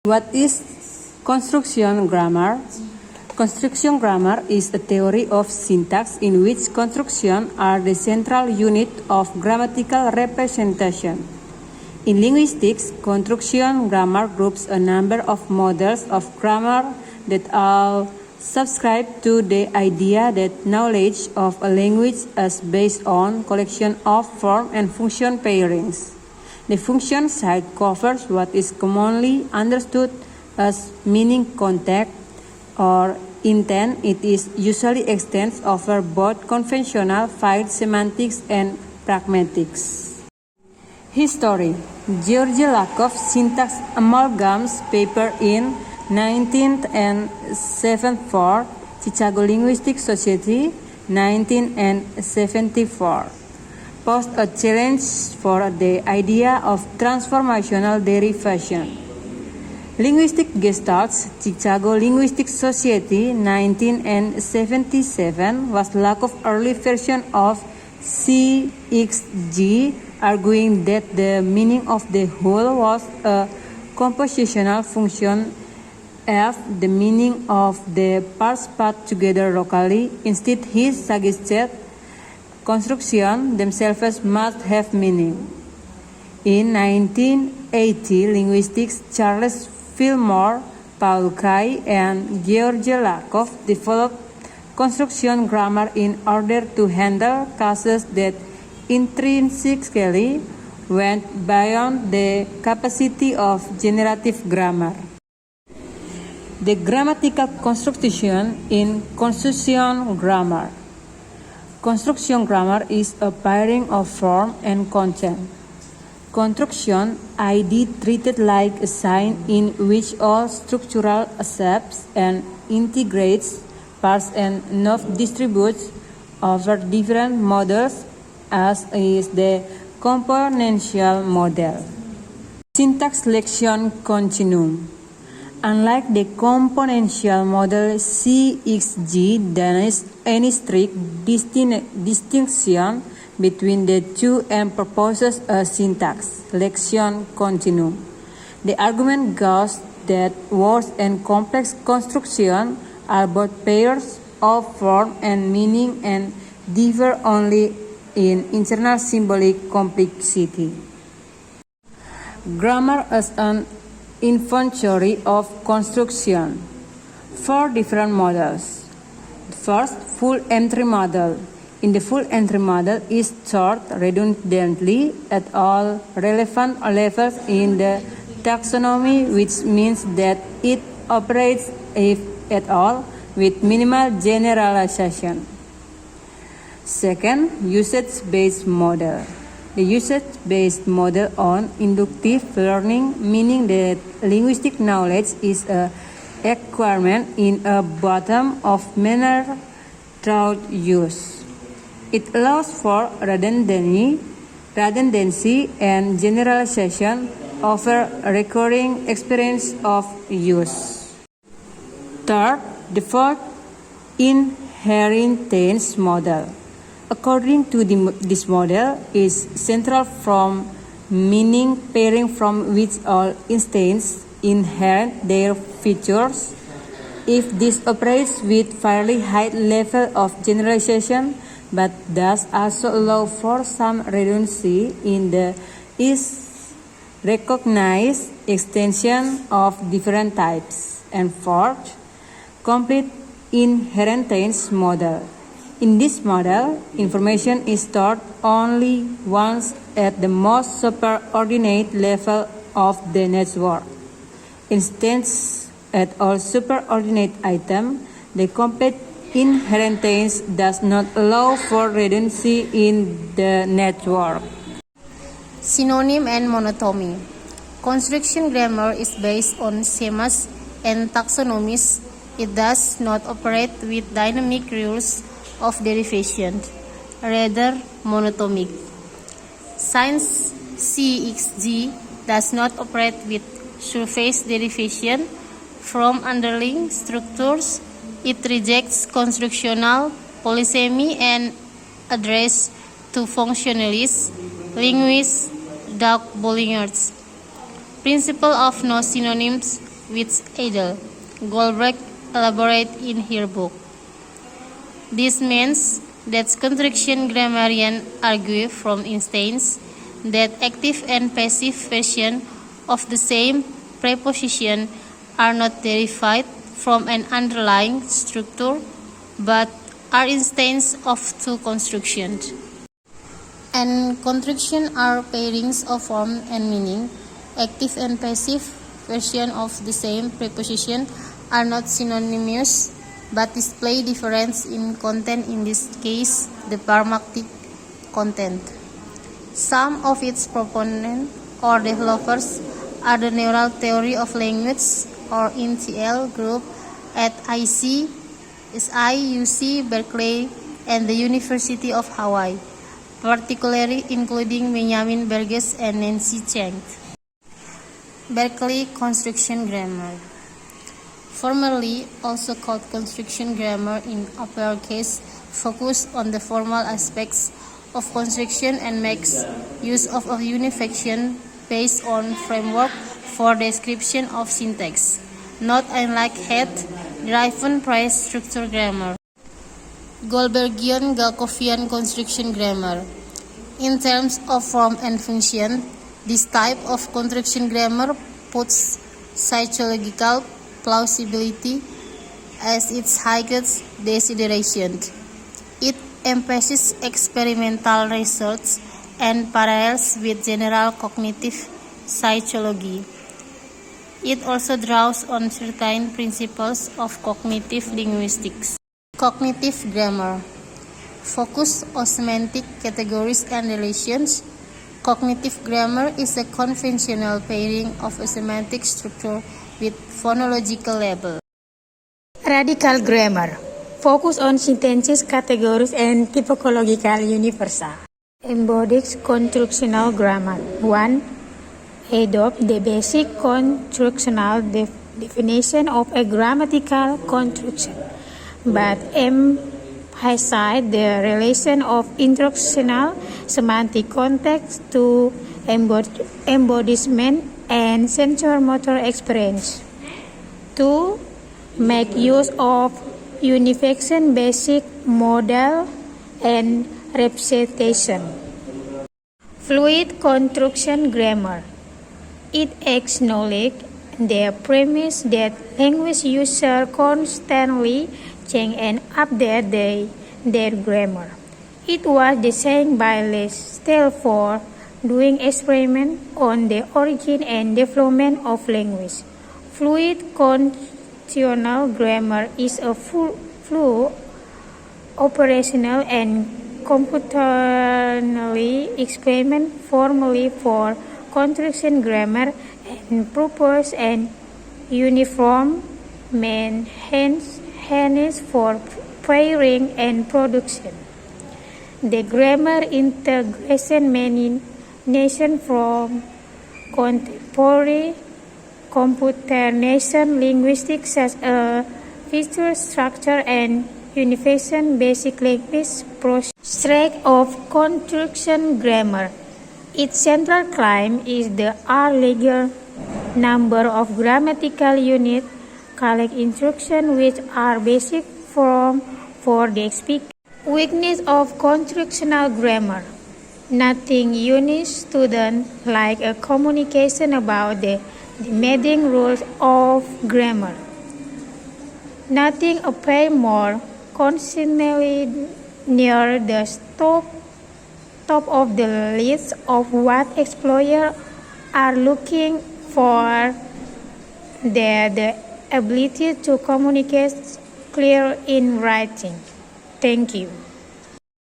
What is construction grammar? Construction grammar is a theory of syntax in which constructions are the central unit of grammatical representation. In linguistics, construction grammar groups a number of models of grammar that all subscribe to the idea that knowledge of a language is based on collection of form and function pairings. The function side covers what is commonly understood as meaning content or intent. It is usually extends over both conventional file semantics and pragmatics. History. George Lakhov's syntax amalgams paper in 1974, Chicago Linguistic Society, 1974. Posed a challenge for the idea of transformational derivation. Linguistic Gestalts, Chicago Linguistic Society, 1977, was Lakhov's early version of CXG, arguing that the meaning of the whole was a compositional function if the meaning of the parts put together locally. Instead, he suggested constructions themselves must have meaning. In 1980, linguists Charles Fillmore, Paul Kay, and George Lakoff developed construction grammar in order to handle cases that intrinsically went beyond the capacity of generative grammar. The grammatical construction in construction grammar. Construction grammar is a pairing of form and content. Construction ID treated like a sign in which all structural accepts and integrates parts and not distributes over different models, as is the componential model. Syntax selection continuum. Unlike the componential model, CXG denies any strict distinction between the two and proposes a syntax selection continuum. The argument goes that words and complex constructions are both pairs of form and meaning and differ only in internal symbolic complexity. Grammar as an inventory of construction. 4 different models. First, full entry model. In the full entry model is stored redundantly at all relevant levels in the taxonomy, which means that it operates, if at all, with minimal generalization. Second, usage-based model. The usage-based model on inductive learning, meaning that linguistic knowledge is a acquirement in a bottom-up manner through use. It allows for redundancy and generalization over a recurring experience of use. Third, default inheritance model. According to this model, is central from meaning pairing from which all instances inherit their features. If this operates with fairly high level of generalization, but does also allow for some redundancy in the is recognized extension of different types. And fourth, complete inheritance model. In this model, information is stored only once at the most superordinate level of the network. Instead, at all superordinate items, the complete inheritance does not allow for redundancy in the network. Synonym and monotony. Construction grammar is based on schemas and taxonomies. It does not operate with dynamic rules of derivation, rather monotonic. Since CXG does not operate with surface derivation from underlying structures, it rejects constructional polysemy and addressed to functionalists, linguists, Doug Bollinger's principle of no synonyms with idle. Goldberg elaborates in her book. This means that construction grammarians argue, from instance, that active and passive versions of the same preposition are not derived from an underlying structure, but are instances of two constructions. And constructions are pairings of form and meaning. Active and passive versions of the same preposition are not synonymous, but display difference in content, in this case, the pragmatic content. Some of its proponents or developers are the Neural Theory of Language or NTL group at UC Berkeley and the University of Hawaii, particularly including Benjamin Burgess and Nancy Chang. Berkeley Construction Grammar, formerly also called construction grammar in uppercase, focus on the formal aspects of construction and makes use of a unification based on framework for description of syntax, not unlike head-driven phrase structure grammar. Goldbergian Gakovian construction grammar. In terms of form and function, this type of construction grammar puts psychological plausibility as its highest desideration. It emphasizes experimental research and parallels with general cognitive psychology. It also draws on certain principles of cognitive linguistics. Cognitive grammar. Focus on semantic categories and relations. Cognitive grammar is a conventional pairing of a semantic structure with phonological label. Radical grammar. Focus on sentences, categories, and typological universa. Embodied constructional grammar. 1. Adopt the basic constructional definition of a grammatical construction, but emphasize the relation of instructional semantic context to embodiment and sensory-motor experience. 2. Make use of unification basic model and representation. Fluid construction grammar. It acknowledges the premise that language users constantly change and update their grammar. It was designed by Les Stelford doing experiments on the origin and development of language. Fluid constructional grammar is a full operational and computationally experiment formally for construction grammar and propose an uniform hence for pairing and production. The grammar integration many nations from contemporary computation linguistics such as feature structure and unification basic language process. Strength of construction grammar. Its central claim is the larger number of grammatical units, collect instructions which are basic for the speaker. Weakness of constructional grammar. Nothing unique students like a communication about the demanding rules of grammar. Nothing appears more consistently near the top of the list of what explorers are looking for than the ability to communicate clearly in writing. Thank you.